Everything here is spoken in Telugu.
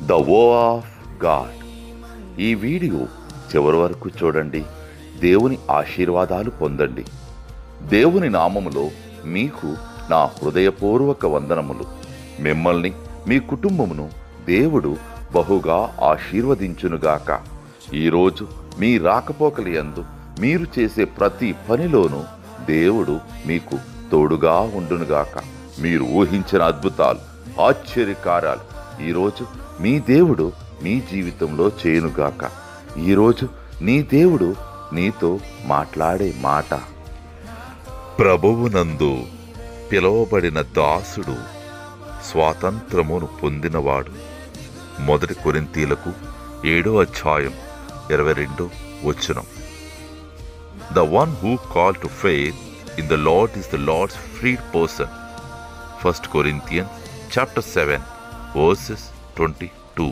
ద వో ఆఫ్ గాడ్. ఈ వీడియో చివరి వరకు చూడండి. దేవుని ఆశీర్వాదాలు పొందండి. దేవుని నామములో మీకు నా హృదయపూర్వక వందనములు. మిమ్మల్ని మీ కుటుంబమును దేవుడు బహుగా ఆశీర్వదించునుగాక. ఈరోజు మీ రాకపోకలి యందు మీరు చేసే ప్రతి పనిలోనూ దేవుడు మీకు తోడుగా ఉండునుగాక. మీరు ఊహించిన అద్భుతాలు, ఆశ్చర్యకార్యాలు ఈరోజు మీ దేవుడు మీ జీవితంలో చేయునుగాక. ఈరోజు నీ దేవుడు నీతో మాట్లాడే మాట, ప్రభువునందు పిలువబడిన దాసుడు స్వాతంత్రమును పొందినవాడు. 1 కొరింథీయులకు 7:22. The one who called to faith in the Lord is the Lord's freed person. 1 Corinthians chapter 7 verses 22.